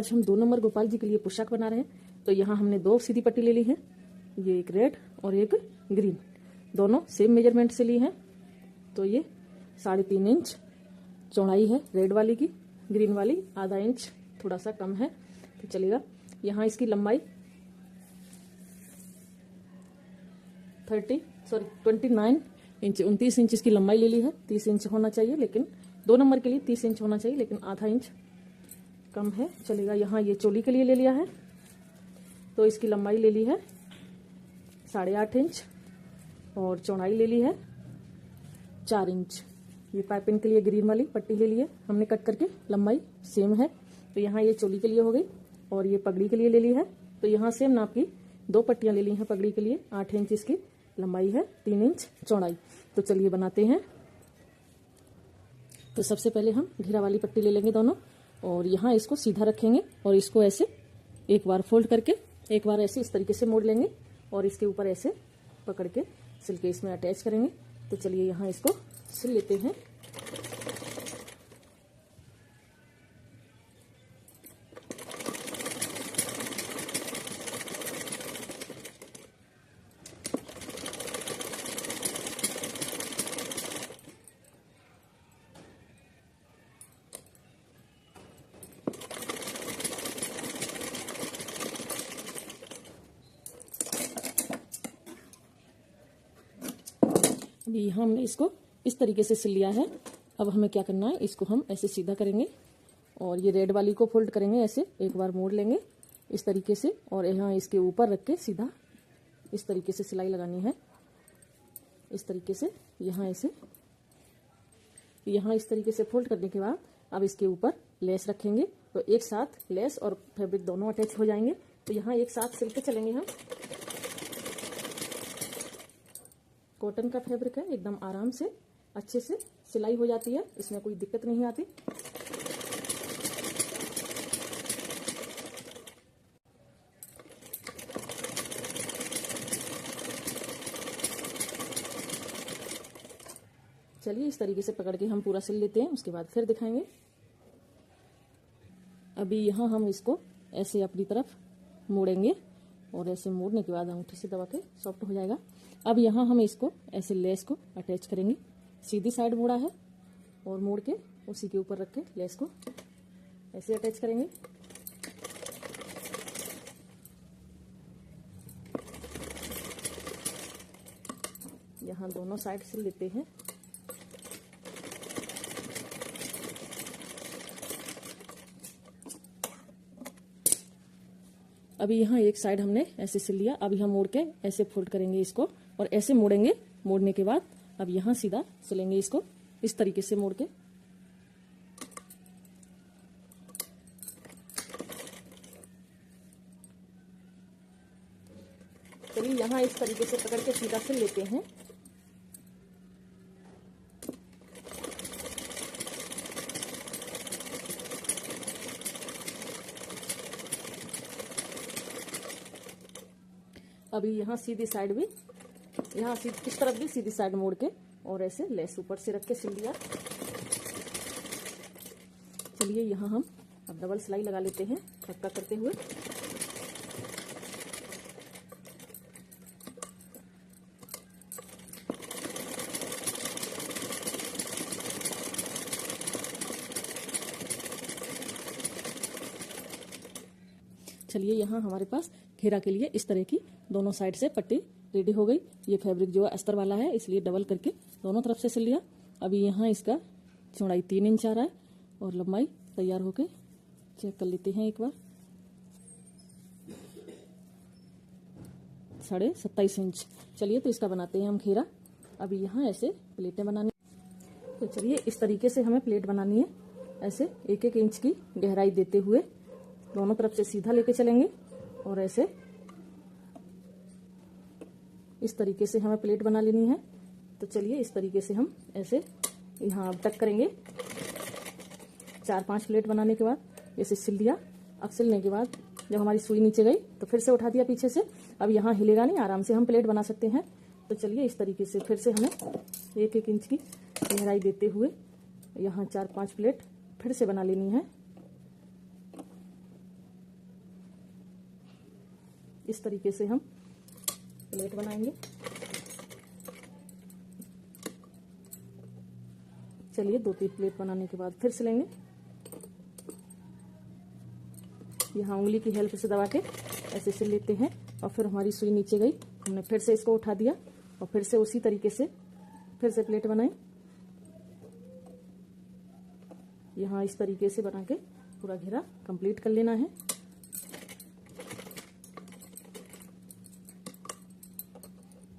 आज हम 2 नंबर गोपाल जी के लिए पोशाक बना रहे हैं। तो यहाँ हमने 2 सीधी पट्टी ले ली है, ये एक रेड और एक ग्रीन, दोनों सेम मेजरमेंट से ली हैं। तो ये 3.5 इंच चौड़ाई है रेड वाली की, ग्रीन वाली आधा इंच थोड़ा सा कम है तो चलेगा। यहाँ इसकी लंबाई 29 इंच 29 इंच इसकी लंबाई ले ली है। 30 इंच होना चाहिए, लेकिन 2 नंबर के लिए 30 इंच होना चाहिए, लेकिन आधा इंच कम है चलेगा। यहाँ ये चोली के लिए ले लिया है, तो इसकी लंबाई ले ली है 8.5 इंच और चौड़ाई ले ली है 4 इंच। ये पाइपिंग के लिए ग्रीन वाली पट्टी ले ली है हमने कट करके, लंबाई सेम है। तो यहाँ ये चोली के लिए हो गई और ये पगड़ी के लिए ले ली है। तो यहाँ सेम नाप की 2 पट्टियां ले ली हैं पगड़ी के लिए। 8 इंच इसकी लंबाई है, 3 इंच चौड़ाई। तो चलिए बनाते हैं। तो सबसे पहले हम घेरा वाली पट्टी ले लेंगे दोनों, और यहाँ इसको सीधा रखेंगे और इसको ऐसे एक बार फोल्ड करके एक बार ऐसे इस तरीके से मोड़ लेंगे और इसके ऊपर ऐसे पकड़ के सिल के इसमें अटैच करेंगे। तो चलिए यहाँ इसको सिल लेते हैं। अभी यहाँ हमने इसको इस तरीके से सिल लिया है। अब हमें क्या करना है, इसको हम ऐसे सीधा करेंगे और ये रेड वाली को फोल्ड करेंगे, ऐसे एक बार मोड़ लेंगे इस तरीके से और यहाँ इसके ऊपर रख के सीधा इस तरीके से सिलाई लगानी है। इस तरीके से यहाँ ऐसे, यहाँ इस तरीके से फोल्ड करने के बाद अब इसके ऊपर लेस रखेंगे। तो एक साथ लेस और फैब्रिक दोनों अटैच हो जाएंगे। तो यहाँ एक साथ सिलते चलेंगे हम। कॉटन का फैब्रिक है, एकदम आराम से अच्छे से सिलाई हो जाती है, इसमें कोई दिक्कत नहीं आती। चलिए इस तरीके से पकड़ के हम पूरा सिल लेते हैं, उसके बाद फिर दिखाएंगे। अभी यहाँ हम इसको ऐसे अपनी तरफ मोड़ेंगे और ऐसे मोड़ने के बाद अंगूठे से दबा के सॉफ्ट हो जाएगा। अब यहाँ हम इसको ऐसे लेस को अटैच करेंगे। सीधी साइड मोड़ा है और मोड़ के उसी के ऊपर रख के लेस को ऐसे अटैच करेंगे। यहाँ दोनों साइड सिल लेते हैं। अभी यहाँ एक साइड हमने ऐसे सिल लिया। अभी हम मोड़ के ऐसे फोल्ड करेंगे इसको और ऐसे मोड़ेंगे। मोड़ने के बाद अब यहाँ सीधा सिलेंगे इसको इस तरीके से मोड़ के। चलिए यहाँ इस तरीके से पकड़ के सीधा सिल लेते हैं। अभी यहाँ सीधी साइड भी, यहाँ इस तरफ भी सीधी साइड मोड़ के और ऐसे लेस ऊपर से रख के सिल लिया। चलिए यहाँ हम अब डबल सिलाई लगा लेते हैं खटका करते हुए। चलिए यहाँ हमारे पास घेरा के लिए इस तरह की दोनों साइड से पट्टी रेडी हो गई। ये फैब्रिक जो है अस्तर वाला है, इसलिए डबल करके दोनों तरफ से सिल लिया। अभी यहाँ इसका चौड़ाई 3 इंच आ रहा है और लंबाई तैयार होके चेक कर लेते हैं एक बार। 27.5 इंच। चलिए तो इसका बनाते हैं हम घेरा। अभी यहाँ ऐसे प्लेटें बनानी। तो चलिए इस तरीके से हमें प्लेट बनानी है, ऐसे 1-1 इंच की गहराई देते हुए दोनों तरफ से सीधा लेके चलेंगे और ऐसे इस तरीके से हमें प्लेट बना लेनी है। तो चलिए इस तरीके से हम ऐसे यहाँ अब तक करेंगे। 4-5 प्लेट बनाने के बाद ऐसे सिल लिया। अब सिलने के बाद जब हमारी सुई नीचे गई तो फिर से उठा दिया पीछे से। अब यहाँ हिलेगा नहीं, आराम से हम प्लेट बना सकते हैं। तो चलिए इस तरीके से फिर से हमें 1-1 इंच की गहराई देते हुए यहाँ 4-5 प्लेट फिर से बना लेनी है। इस तरीके से हम प्लेट बनाएंगे। चलिए 2-3 प्लेट बनाने के बाद फिर सिलेंगे। यहाँ उंगली की हेल्प से दबा के ऐसे सिल लेते हैं और फिर हमारी सुई नीचे गई, हमने फिर से इसको उठा दिया और फिर से उसी तरीके से फिर से प्लेट बनाई। यहाँ इस तरीके से बना के पूरा घेरा कंप्लीट कर लेना है।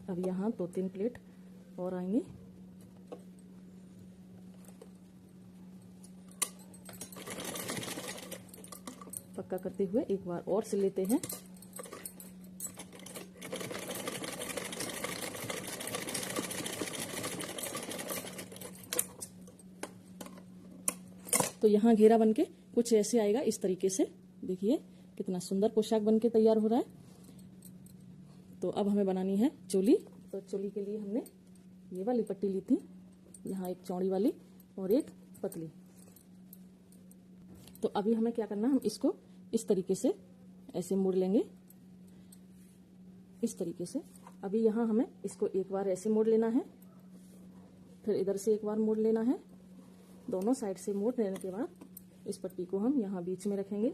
अब यहाँ 2-3 प्लेट और आएंगे। पक्का करते हुए एक बार और सिल लेते हैं। तो यहाँ घेरा बनके कुछ ऐसे आएगा, इस तरीके से। देखिए कितना सुंदर पोशाक बनके तैयार हो रहा है। तो अब हमें बनानी है चोली। तो चोली के लिए हमने ये वाली पट्टी ली थी, यहाँ एक चौड़ी वाली और एक पतली। तो अभी हमें क्या करना है, हम इसको इस तरीके से ऐसे मोड़ लेंगे, इस तरीके से। अभी यहाँ हमें इसको एक बार ऐसे मोड़ लेना है, फिर इधर से एक बार मोड़ लेना है। दोनों साइड से मोड़ लेने के बाद इस पट्टी को हम यहाँ बीच में रखेंगे।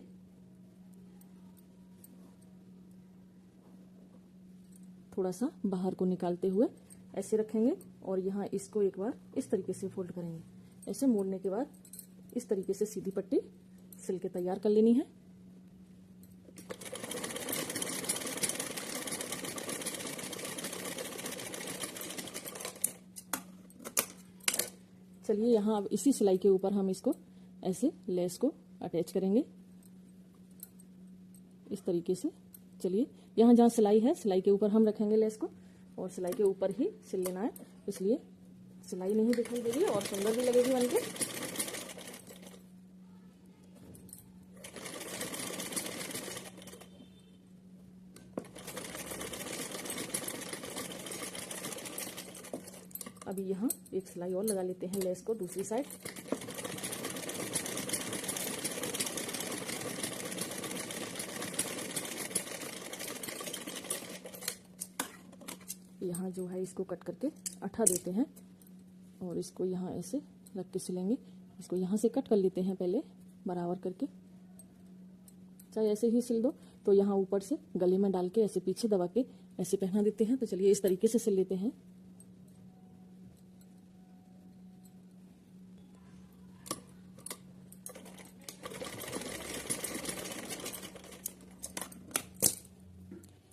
थोड़ा सा बाहर को निकालते हुए ऐसे रखेंगे और यहाँ इसको एक बार इस तरीके से फोल्ड करेंगे। ऐसे मोड़ने के बाद इस तरीके से सीधी पट्टी सिल के तैयार कर लेनी है। चलिए यहाँ अब इसी सिलाई के ऊपर हम इसको ऐसे लेस को अटैच करेंगे, इस तरीके से। चलिए यहाँ जहाँ सिलाई है, सिलाई के ऊपर हम रखेंगे लेस को और सिलाई के ऊपर ही सिल लेना है, इसलिए सिलाई नहीं दिखाई देगी और सुंदर भी लगेगी बनके। अभी यहाँ एक सिलाई और लगा लेते हैं लेस को दूसरी साइड। यहाँ जो है इसको कट करके अठा देते हैं और इसको यहाँ ऐसे रख के सिलेंगे। इसको यहाँ से कट कर लेते हैं पहले बराबर करके, चाहे ऐसे ही सिल दो। तो यहाँ ऊपर से गले में डाल के ऐसे पीछे दबा के ऐसे पहना देते हैं। तो चलिए इस तरीके से सिल लेते हैं।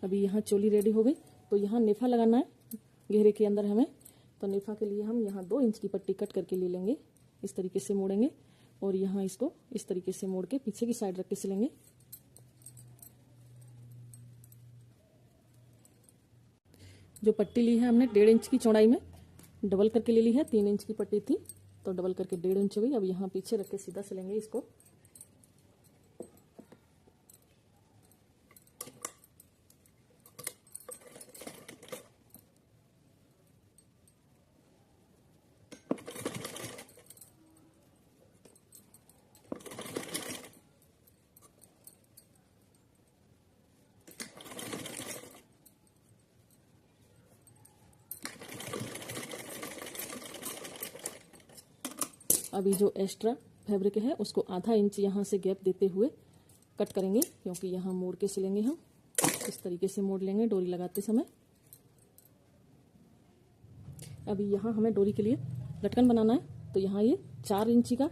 अभी यहाँ चोली रेडी हो गई। तो यहाँ नेफा लगाना है घेरे के अंदर हमें। तो नेफा के लिए हम यहाँ 2 इंच की पट्टी कट करके ले लेंगे, इस तरीके से मोड़ेंगे और यहाँ इसको इस तरीके से मोड़ के पीछे की साइड रख के सिलेंगे। जो पट्टी ली है हमने 1.5 इंच की चौड़ाई में डबल करके ले ली है। 3 इंच की पट्टी थी तो डबल करके 1.5 इंच हो गई। अब यहाँ पीछे रख के सीधा सिलेंगे इसको। अभी जो एक्स्ट्रा फैब्रिक है उसको आधा इंच यहाँ से गैप देते हुए कट करेंगे, क्योंकि यहाँ मोड़ के सिलेंगे हम। इस तरीके से मोड़ लेंगे डोरी लगाते समय। अभी यहाँ हमें डोरी के लिए लटकन बनाना है। तो यहाँ ये 4 इंची का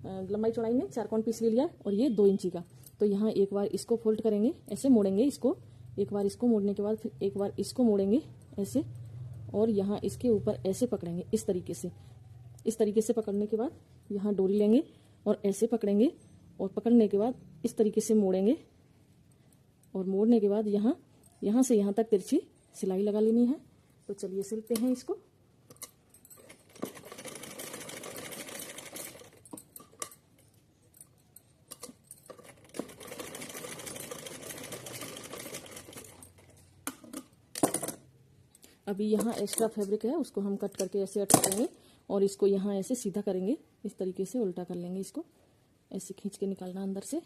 लंबाई चौड़ाई में 4 कोण पीस ले लिया और ये 2 इंची का। तो यहाँ एक बार इसको फोल्ड करेंगे, ऐसे मोड़ेंगे इसको, एक बार इसको मोड़ने के बाद फिर एक बार इसको मोड़ेंगे ऐसे, और यहाँ इसके ऊपर ऐसे पकड़ेंगे इस तरीके से। इस तरीके से पकड़ने के बाद यहाँ डोरी लेंगे और ऐसे पकड़ेंगे और पकड़ने के बाद इस तरीके से मोड़ेंगे और मोड़ने के बाद यहाँ से यहाँ तक तिरछी सिलाई लगा लेनी है। तो चलिए सिलते हैं इसको। अभी यहाँ एक्स्ट्रा फैब्रिक है उसको हम कट करके ऐसे अटका देंगे और इसको यहाँ ऐसे सीधा करेंगे, इस तरीके से उल्टा कर लेंगे। इसको ऐसे खींच के निकालना अंदर से।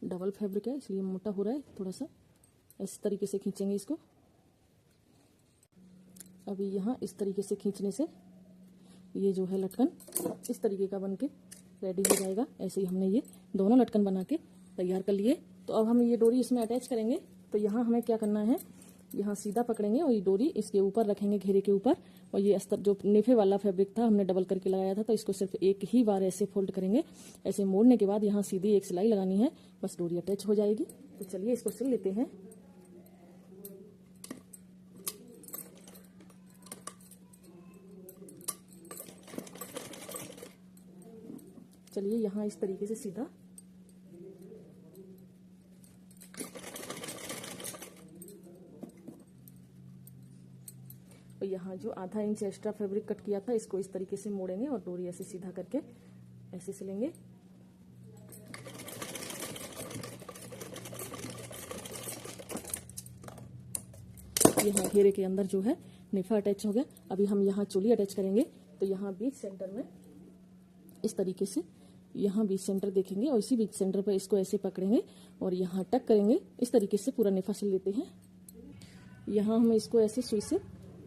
डबल फैब्रिक है इसलिए मोटा हो रहा है थोड़ा सा। इस तरीके से खींचेंगे इसको। अभी यहाँ इस तरीके से खींचने से ये जो है लटकन इस तरीके का बनके रेडी हो जाएगा। ऐसे ही हमने ये दोनों लटकन बना के तैयार कर लिए। तो अब हम ये डोरी इसमें अटैच करेंगे। तो यहाँ हमें क्या करना है, यहाँ सीधा पकड़ेंगे और ये डोरी इसके ऊपर रखेंगे, घेरे के ऊपर। और ये अस्तर जो नेफे वाला फैब्रिक था हमने डबल करके लगाया था, तो इसको सिर्फ एक ही बार ऐसे फोल्ड करेंगे। ऐसे मोड़ने के बाद यहाँ सीधी एक सिलाई लगानी है, बस डोरी अटैच हो जाएगी। तो चलिए इसको सिल लेते हैं। चलिए यहाँ इस तरीके से सीधा और यहाँ जो आधा इंच एक्स्ट्रा फैब्रिक कट किया था इसको इस तरीके से मोड़ेंगे और डोरी ऐसे सीधा करके ऐसे सिलेंगे। यहाँ घेरे के अंदर जो है नेफा अटैच हो गया। अभी हम यहाँ चोली अटैच करेंगे। तो यहाँ बीच सेंटर में इस तरीके से यहाँ बीच सेंटर देखेंगे और इसी बीच सेंटर पर इसको ऐसे पकड़ेंगे और यहाँ टक करेंगे। इस तरीके से पूरा नेफा सिल लेते हैं। यहाँ हम इसको ऐसे सुई से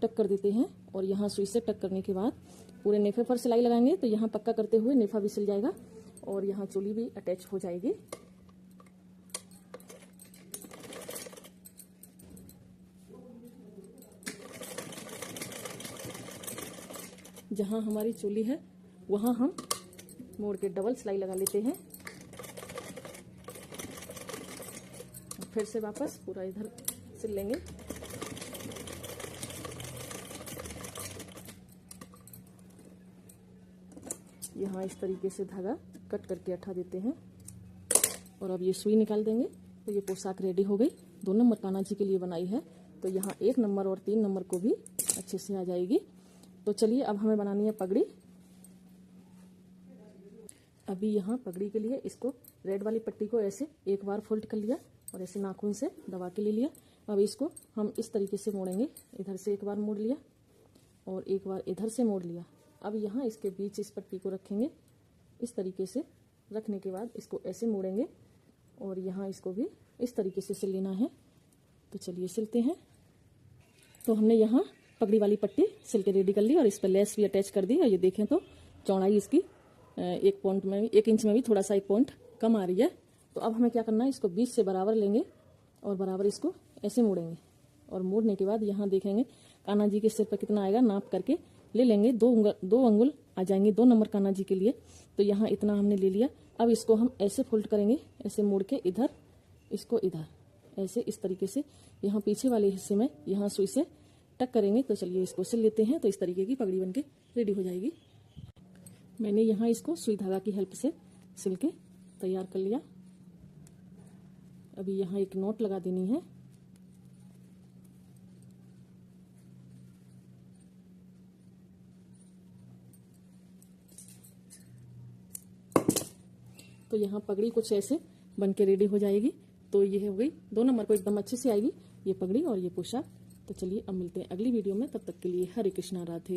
टक कर देते हैं और यहाँ सुई से टक करने के बाद पूरे नेफे पर सिलाई लगाएंगे। तो यहाँ पक्का करते हुए नेफा भी सिल जाएगा और यहाँ चोली भी अटैच हो जाएगी। जहाँ हमारी चोली है वहाँ हम मोड़ के डबल सिलाई लगा लेते हैं। फिर से वापस पूरा इधर सिल लेंगे। यहाँ इस तरीके से धागा कट करके अठा देते हैं और अब ये सुई निकाल देंगे। तो ये पोशाक रेडी हो गई। 2 नंबर कान्हा जी के लिए बनाई है। तो यहाँ 1 नंबर और 3 नंबर को भी अच्छे से आ जाएगी। तो चलिए अब हमें बनानी है पगड़ी। अभी यहाँ पगड़ी के लिए इसको रेड वाली पट्टी को ऐसे एक बार फोल्ड कर लिया और ऐसे नाखून से दबा के ले लिया। अब इसको हम इस तरीके से मोड़ेंगे। इधर से एक बार मोड़ लिया और एक बार इधर से मोड़ लिया। अब यहाँ इसके बीच इस पट्टी को रखेंगे। इस तरीके से रखने के बाद इसको ऐसे मोड़ेंगे और यहाँ इसको भी इस तरीके से सिल लेना है। तो चलिए सिलते हैं। तो हमने यहाँ पगड़ी वाली पट्टी सिल के रेडी कर ली और इस पर लेस भी अटैच कर दी। और ये देखें तो चौड़ाई इसकी 1 इंच में भी थोड़ा सा 1 पॉइंट कम आ रही है। तो अब हमें क्या करना है, इसको बीच से बराबर लेंगे और बराबर इसको ऐसे मोड़ेंगे। और मोड़ने के बाद यहाँ देखेंगे कान्हा जी के सिर पर कितना आएगा, नाप करके ले लेंगे। 2 अंगुल आ जाएंगे 2 नंबर कान्हा जी के लिए। तो यहाँ इतना हमने ले लिया। अब इसको हम ऐसे फोल्ड करेंगे, ऐसे मोड़ के इधर, इसको इधर, ऐसे इस तरीके से यहाँ पीछे वाले हिस्से में यहाँ सुई से टक करेंगे। तो चलिए इसको सिल लेते हैं। तो इस तरीके की पगड़ी बनके रेडी हो जाएगी। मैंने यहाँ इसको सुई धागा की हेल्प से सिल के तैयार कर लिया। अभी यहाँ एक नोट लगा देनी है। तो यहाँ पगड़ी कुछ ऐसे बन के रेडी हो जाएगी। तो ये हो गई 2 नंबर को एकदम अच्छे से आएगी ये पगड़ी और ये पोशाक। तो चलिए अब मिलते हैं अगली वीडियो में। तब तक के लिए हरे कृष्णा, राधे।